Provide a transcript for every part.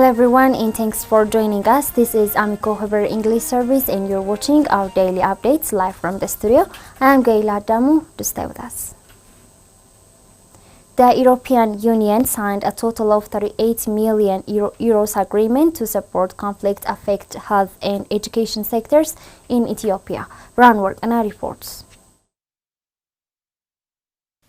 Hello everyone and thanks for joining us. This is AMECO Haber English service and you're watching our daily updates live from the studio. I'm Gaila Damu. To stay with us. The European Union signed a total of 38 million euros agreement to support conflict-affected health and education sectors in Ethiopia. Ranwork Anna reports.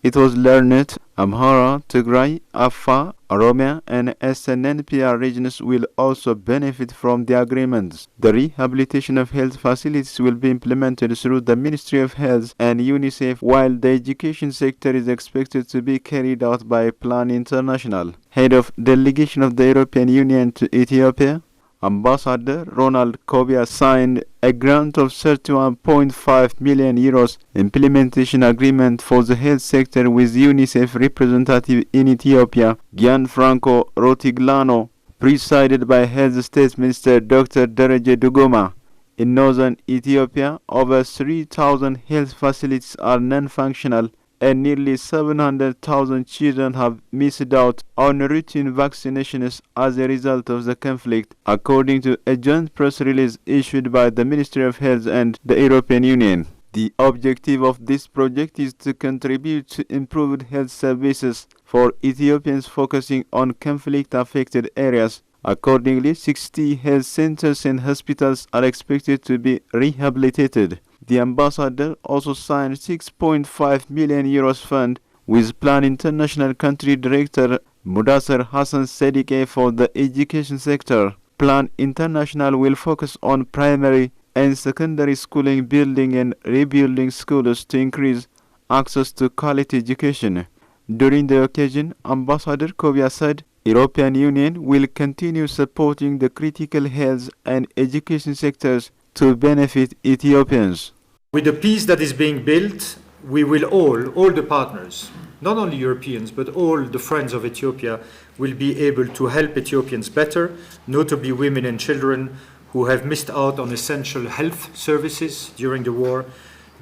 It was learned Amhara, Tigray, Afar, Oromia and SNNPR regions will also benefit from the agreements. The rehabilitation of health facilities will be implemented through the Ministry of Health and UNICEF, while the education sector is expected to be carried out by Plan International. Head of Delegation of the European Union to Ethiopia, Ambassador Ronald Kobia signed a grant of 31.5 million euros implementation agreement for the health sector with UNICEF representative in Ethiopia, Gianfranco Rotiglano, presided by Health State Minister Dr. Dereje Dugoma. In northern Ethiopia, over 3,000 health facilities are non-functional and nearly 700,000 children have missed out on routine vaccinations as a result of the conflict, according to a joint press release issued by the Ministry of Health and the European Union. The objective of this project is to contribute to improved health services for Ethiopians focusing on conflict-affected areas. Accordingly, 60 health centers and hospitals are expected to be rehabilitated. The ambassador also signed 6.5 million euros fund with Plan International Country Director Mudassar Hassan Sedike for the education sector. Plan International will focus on primary and secondary schooling, building and rebuilding schools to increase access to quality education. During the occasion, Ambassador Kobia said, European Union will continue supporting the critical health and education sectors to benefit Ethiopians. With the peace that is being built, we will all the partners, not only Europeans, but all the friends of Ethiopia, will be able to help Ethiopians better, notably women and children who have missed out on essential health services during the war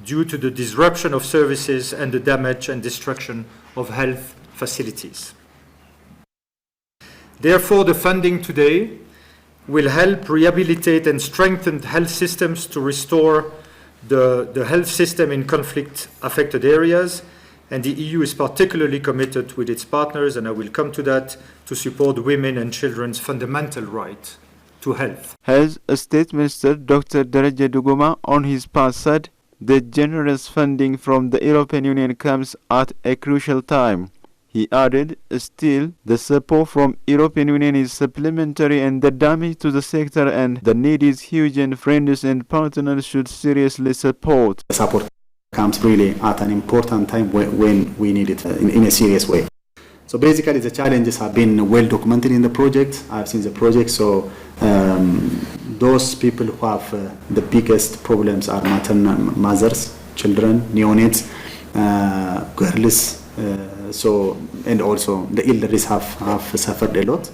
due to the disruption of services and the damage and destruction of health facilities. Therefore, the funding today will help rehabilitate and strengthen health systems to restore the health system in conflict-affected areas, and the EU is particularly committed with its partners, and I will come to that, to support women and children's fundamental right to health. Health State Minister Dr. Dereje Dugoma on his part said the generous funding from the European Union comes at a crucial time. He added, still, the support from European Union is supplementary and the damage to the sector and the need is huge, and friends and partners should seriously support. The support comes really at an important time when we need it in a serious way. So basically the challenges have been well documented in the project. I've seen the project, so those people who have the biggest problems are maternal mothers, children, neonates, girls, and also the elderly have suffered a lot.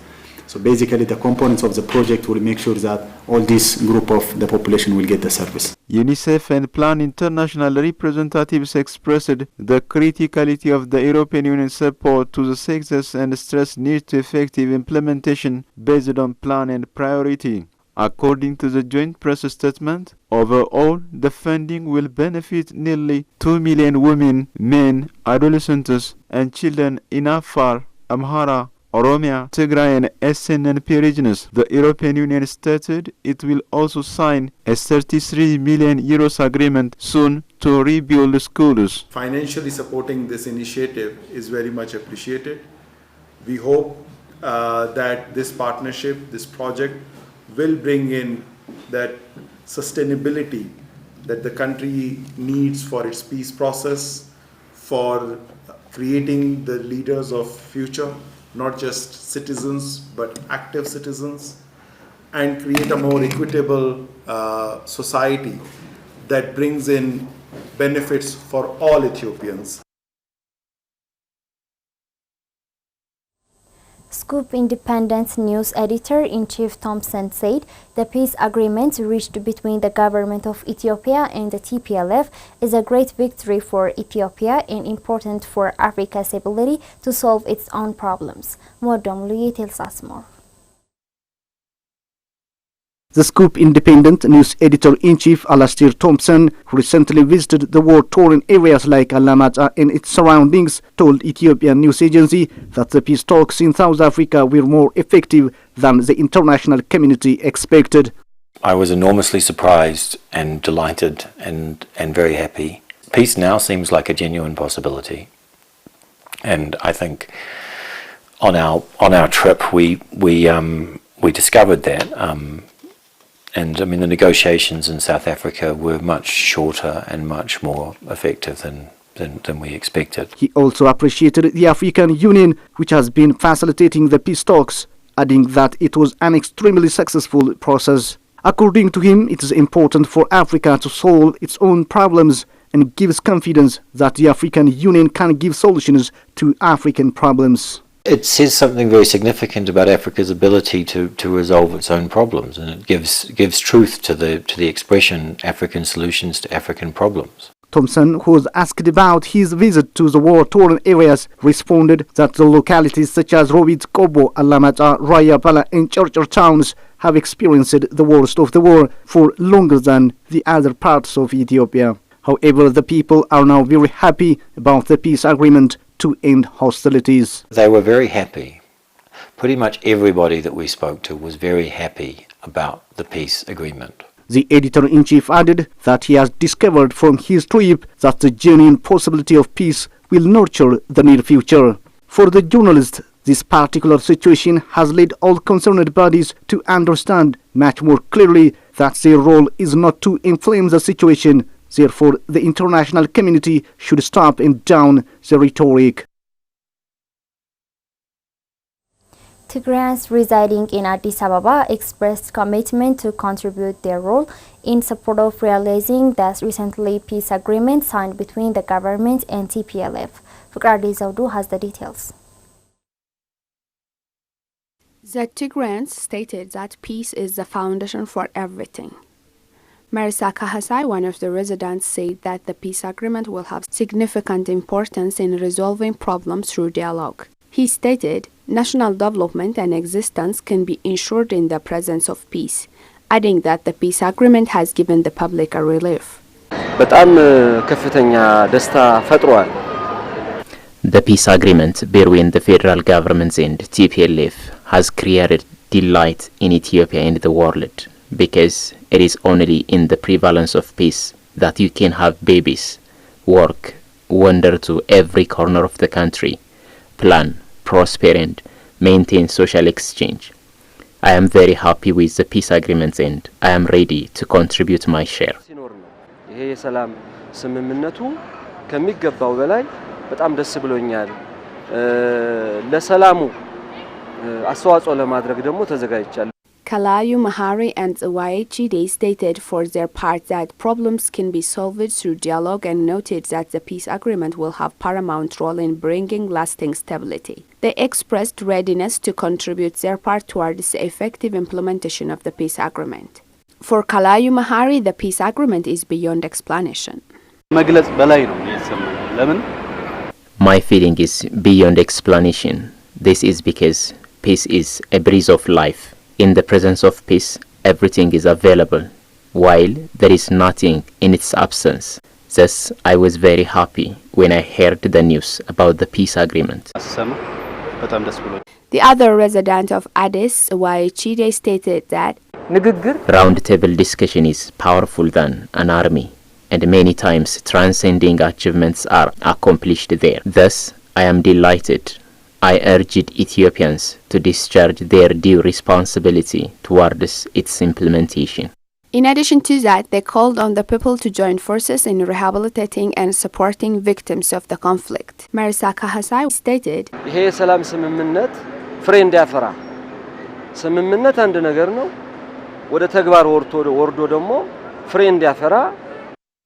So basically the components of the project will make sure that all this group of the population will get the service. UNICEF and Plan International representatives expressed the criticality of the European Union support to the sectors and stressed need to effective implementation based on plan and priority. According to the joint press statement, overall, the funding will benefit nearly 2 million women, men, adolescents, and children in Afar, Amhara, Oromia, Tigray, and SNNP regions. The European Union stated it will also sign a 33 million euros agreement soon to rebuild schools. Financially supporting this initiative is very much appreciated. We hope that this partnership, this project, will bring in that sustainability that the country needs for its peace process, for creating the leaders of future, not just citizens but active citizens, and create a more equitable society that brings in benefits for all Ethiopians. Scoop Independent News Editor-in-Chief Thompson said the peace agreement reached between the government of Ethiopia and the TPLF is a great victory for Ethiopia and important for Africa's ability to solve its own problems. Modom Lui tells us more. The Scoop independent news editor-in-chief Alastair Thompson, who recently visited the war-torn areas like Alamata and its surroundings, told Ethiopian news agency that the peace talks in South Africa were more effective than the international community expected. I was enormously surprised and delighted and very happy. Peace now seems like a genuine possibility, and I think on our trip we discovered that. And I mean, the negotiations in South Africa were much shorter and much more effective than we expected. He also appreciated the African Union, which has been facilitating the peace talks, adding that it was an extremely successful process. According to him, it is important for Africa to solve its own problems and gives confidence that the African Union can give solutions to African problems. It says something very significant about Africa's ability to resolve its own problems, and it gives truth to the expression African solutions to African problems. Thompson, who was asked about his visit to the war-torn areas, responded that the localities such as Robit, Kobo, Alamata, Raya, Bala and Churcher towns have experienced the worst of the war for longer than the other parts of Ethiopia. However, the people are now very happy about the peace agreement to end hostilities. They were very happy. Pretty much everybody that we spoke to was very happy about the peace agreement. The editor-in-chief added that he has discovered from his trip that the genuine possibility of peace will nurture the near future. For the journalist, this particular situation has led all concerned bodies to understand much more clearly that their role is not to inflame the situation. Therefore, the international community should stop and down the rhetoric. Tigrayans residing in Addis Ababa expressed commitment to contribute their role in support of realizing the recently peace agreement signed between the government and TPLF. Fukradi Zaudu has the details. The Tigrayans stated that peace is the foundation for everything. Marisa Kahasai, one of the residents, said that the peace agreement will have significant importance in resolving problems through dialogue. He stated, national development and existence can be ensured in the presence of peace, adding that the peace agreement has given the public a relief. The peace agreement between the federal government and TPLF has created delight in Ethiopia and the world, because it is only in the prevalence of peace that you can have babies, work, wander to every corner of the country, plan, prosper and maintain social exchange. I am very happy with the peace agreement and I am ready to contribute my share. Kalayu Mahari and Chide stated for their part that problems can be solved through dialogue and noted that the peace agreement will have paramount role in bringing lasting stability. They expressed readiness to contribute their part towards the effective implementation of the peace agreement. For Kalayu Mahari, the peace agreement is beyond explanation. My feeling is beyond explanation. This is because peace is a breeze of life. In the presence of peace, everything is available, while there is nothing in its absence. Thus, I was very happy when I heard the news about the peace agreement. The other resident of Addis, Chide, stated that round-table discussion is powerful than an army, and many times transcending achievements are accomplished there. Thus, I am delighted. I urged Ethiopians to discharge their due responsibility towards its implementation. In addition to that, they called on the people to join forces in rehabilitating and supporting victims of the conflict. Marisa Kahasai stated,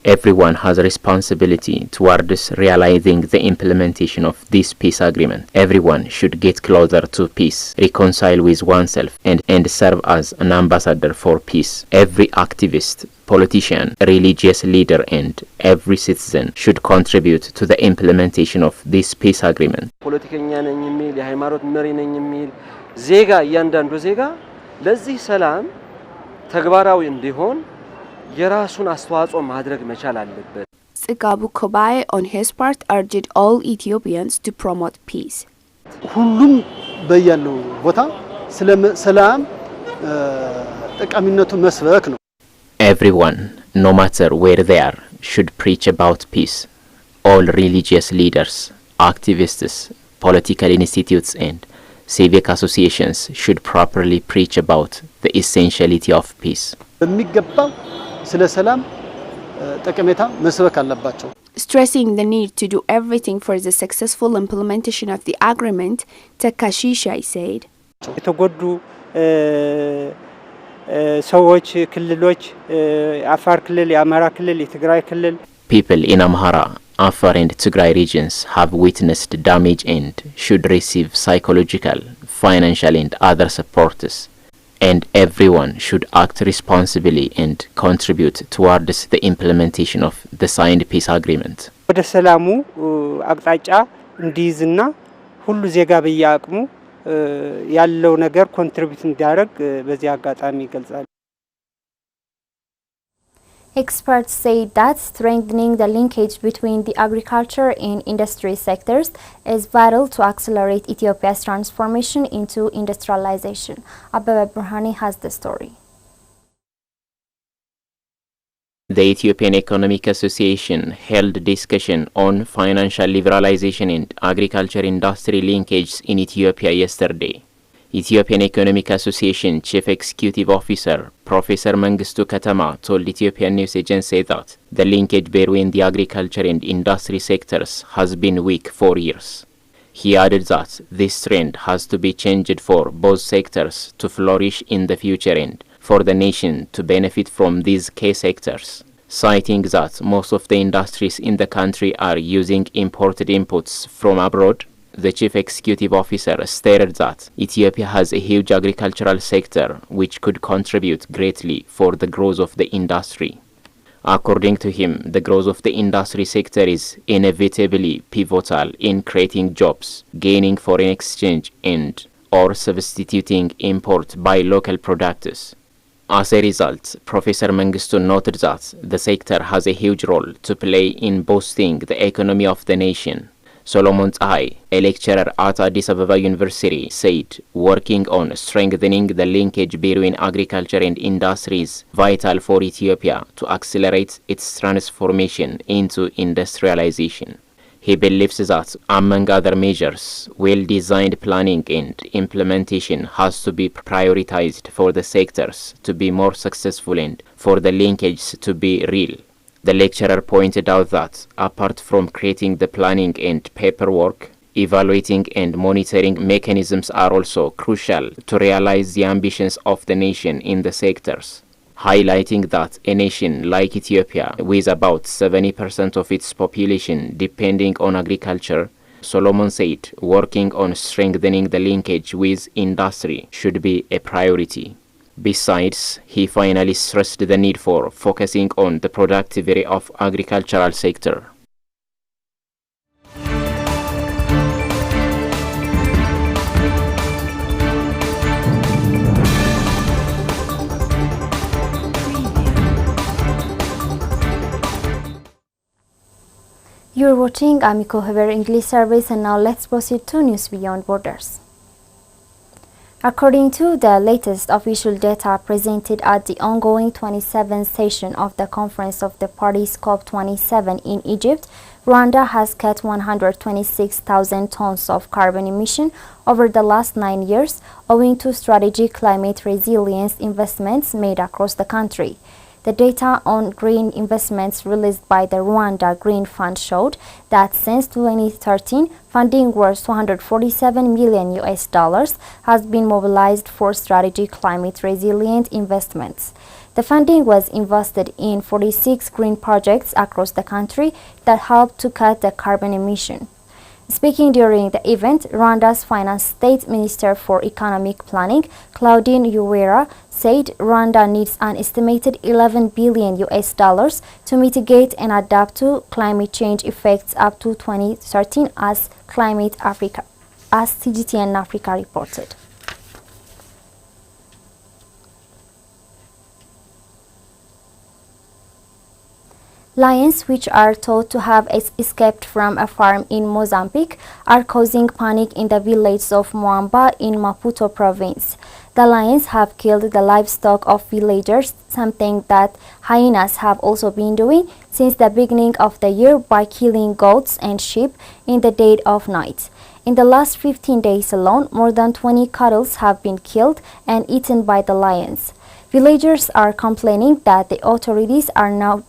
everyone has a responsibility towards realizing the implementation of this peace agreement. Everyone should get closer to peace, reconcile with oneself, and serve as an ambassador for peace. Every activist, politician, religious leader, and every citizen should contribute to the implementation of this peace agreement. ተግባራዊ እንዲሆን የራሱን አስተዋጽኦ ማድረግ መቻል አለበት። Tsikabu Kobaye on his part urged all Ethiopians to promote peace. ሁሉም በያለው ቦታ ሰላም ጠቃሚነቱ መስበክ ነው። Everyone, no matter where they are, should preach about peace. All religious leaders, activists, political institutes and civic associations should properly preach about the essentiality of peace. በሚገባው ስለ ሰላም ጠቀሜታ መስበክ አለባቸው። Stressing the need to do everything for the successful implementation of the agreement, Takashishai said, የተጎዱ ሰዎች ክልሎች አፋር ክልል የአማራ ክልል የትግራይ ክልል People in Amhara, Afar and Tigray regions have witnessed damage and should receive psychological, financial and other supports. And everyone should act responsibly and contribute towards the implementation of the signed peace agreement. ወደ ሰላሙ አቅጣጫ እንዲይዝና ሁሉ ዜጋ በያቅሙ ያለው ነገር ኮንትሪቢዩት እንዲያደርግ በዚህ አጋጣሚ ይገልጻል። Experts say that strengthening the linkage between the agriculture and industry sectors is vital to accelerate Ethiopia's transformation into industrialization. Abebe Burhani has the story. The Ethiopian Economic Association held discussion on financial liberalization and agriculture industry linkages in Ethiopia yesterday. Ethiopian Economic Association Chief Executive Officer Professor Mengistu Katama told Ethiopian News Agency that the linkage between the agriculture and industry sectors has been weak for years. He added that this trend has to be changed for both sectors to flourish in the future and for the nation to benefit from these key sectors, citing that most of the industries in the country are using imported inputs from abroad. The chief executive officer stated that Ethiopia has a huge agricultural sector which could contribute greatly for the growth of the industry. According to him, the growth of the industry sector is inevitably pivotal in creating jobs, gaining foreign exchange and or substituting import by local products. As a result, Professor Mengistu noted that the sector has a huge role to play in boosting the economy of the nation. Solomon Tsahai, a lecturer at Addis Ababa University, said working on strengthening the linkage between agriculture and industry is vital for Ethiopia to accelerate its transformation into industrialization. He believes that, among other measures, well-designed planning and implementation has to be prioritized for the sectors to be more successful and for the linkage to be real. The lecturer pointed out that, apart from creating the planning and paperwork, evaluating and monitoring mechanisms are also crucial to realize the ambitions of the nation in the sectors, highlighting that a nation like Ethiopia, with about 70% of its population depending on agriculture, Solomon said working on strengthening the linkage with industry should be a priority. Besides, he finally stressed the need for focusing on the productivity of agricultural sector. You're watching AMECO Haber English service, and now let's proceed to news beyond borders. According to the latest official data presented at the ongoing 27th session of the Conference of the Parties COP27 in Egypt, Rwanda has cut 126,000 tons of carbon emission over the last 9 years, owing to strategic climate resilience investments made across the country. The data on green investments released by the Rwanda Green Fund showed that since 2013, funding worth $247 million has been mobilized for strategic climate resilient investments. The funding was invested in 46 green projects across the country that helped to cut the carbon emission. Speaking during the event, Rwanda's Finance State Minister for Economic Planning, Claudine Uwera, said Rwanda needs an estimated $11 billion to mitigate and adapt to climate change effects up to 2013, as CGTN Africa reported. Lions, which are thought to have escaped from a farm in Mozambique, are causing panic in the village of Moamba in Maputo province. The lions have killed the livestock of villagers, something that hyenas have also been doing since the beginning of the year by killing goats and sheep in the dead of night. In the last 15 days alone, more than 20 cattle have been killed and eaten by the lions. Villagers are complaining that the authorities are not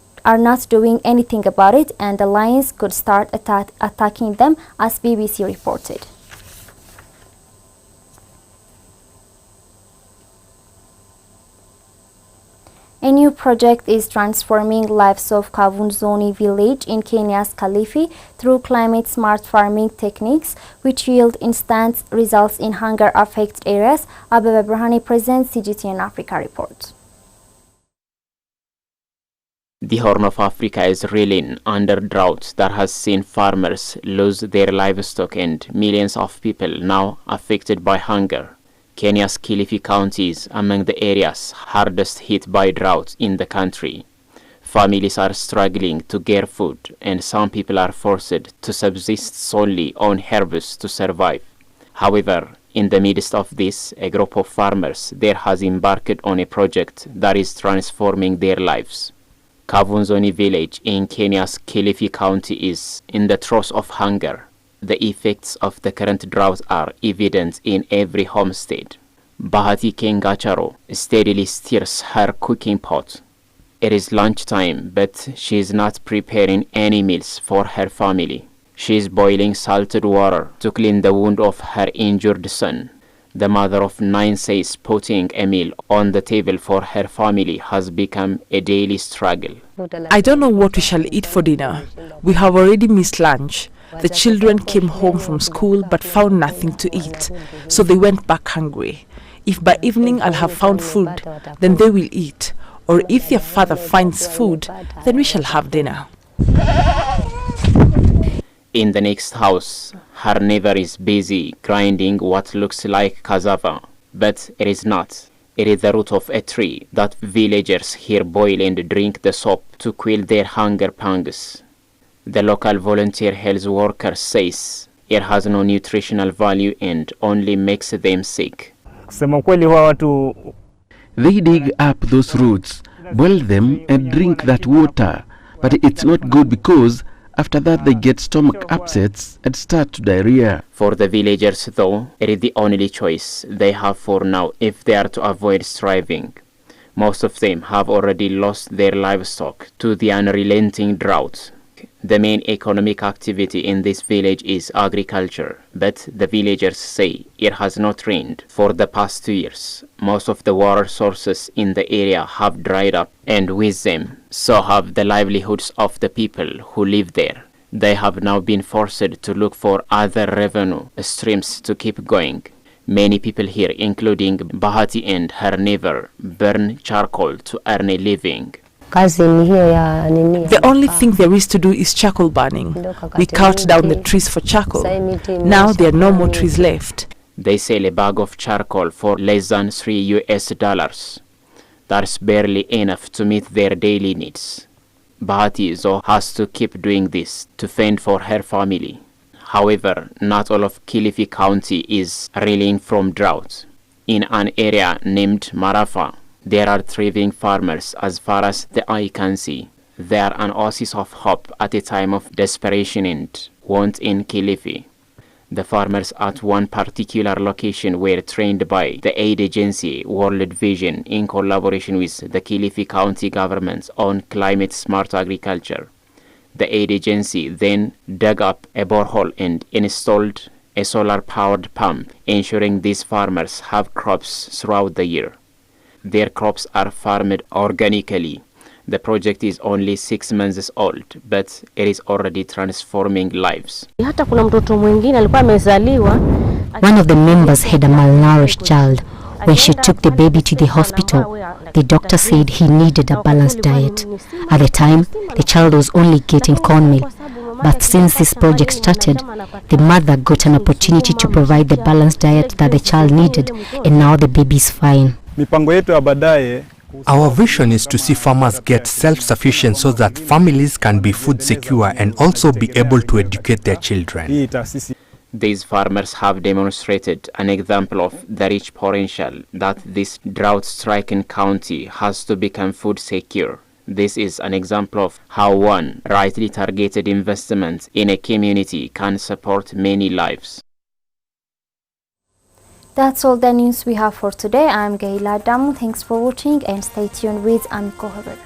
doing anything about it, and the lions could start attacking them, as BBC reported. A new project is transforming lives of Kavunzoni village in Kenya's Kilifi through climate-smart farming techniques, which yield instant results in hunger-affected areas. Abebe Brahani presents CGTN Africa report. The Horn of Africa is reeling under drought that has seen farmers lose their livestock and millions of people now affected by hunger. Kenya's Kilifi County is among the areas hardest hit by drought in the country. Families are struggling to get food, and some people are forced to subsist solely on herbs to survive. However, in the midst of this, a group of farmers there has embarked on a project that is transforming their lives. Kavunzoni village in Kenya's Kilifi County is in the throes of hunger. The effects of the current drought are evident in every homestead. Bahati Kengacharo steadily stirs her cooking pot. It is lunchtime, but she is not preparing any meals for her family. She is boiling salted water to clean the wound of her injured son. The mother of 9 says putting a meal on the table for her family has become a daily struggle. I don't know what we shall eat for dinner. We have already missed lunch. The children came home from school but found nothing to eat, so they went back hungry. If by evening I'll have found food, then they will eat. Or if their father finds food, then we shall have dinner. In the next house, her neighbor is busy grinding what looks like cassava, but it is not. It is the root of a tree that villagers here boil and drink the sop to quell their hunger pangs. The local volunteer health worker says it has no nutritional value and only makes them sick. They dig up those roots, boil them and drink that water, but it's not good because after that they get stomach upsets and start to diarrhea. For the villagers though, it is the only choice they have for now if they are to avoid starving. Most of them have already lost their livestock to the unrelenting drought. The main economic activity in this village is agriculture, but the villagers say it has not rained for the past 2 years. Most of the water sources in the area have dried up, and with them, so have the livelihoods of the people who live there. They have now been forced to look for other revenue streams to keep going. Many people here, including Bahati and her neighbor, burn charcoal to earn a living. The only thing there is to do is charcoal burning. We cut down the trees for charcoal. Now there are no more trees left. They sell a bag of charcoal for less than $3. That's barely enough to meet their daily needs. Bahati though has to keep doing this to fend for her family. However, not all of Kilifi County is reeling from drought. In an area named Marafa, there are thriving farmers as far as the eye can see. They are an oasis of hope at a time of desperation and want in Kilifi. The farmers at one particular location were trained by the aid agency World Vision in collaboration with the Kilifi County government on climate-smart agriculture. The aid agency then dug up a borehole and installed a solar-powered pump, ensuring these farmers have crops throughout the year. Their crops are farmed organically. The project is only 6 months old, but it is already transforming lives. One of the members had a malnourished child. When she took the baby to the hospital, the doctor said he needed a balanced diet. At the time, the child was only getting cornmeal. But since this project started, the mother got an opportunity to provide the balanced diet that the child needed, and now the baby is fine. Our vision is to see farmers get self-sufficient so that families can be food secure and also be able to educate their children. These farmers have demonstrated an example of the rich potential that this drought-stricken county has to become food secure. This is an example of how one rightly targeted investment in a community can support many lives. That's all the news we have for today. I'm Gaila Damu. Thanks for watching and stay tuned with AMECO.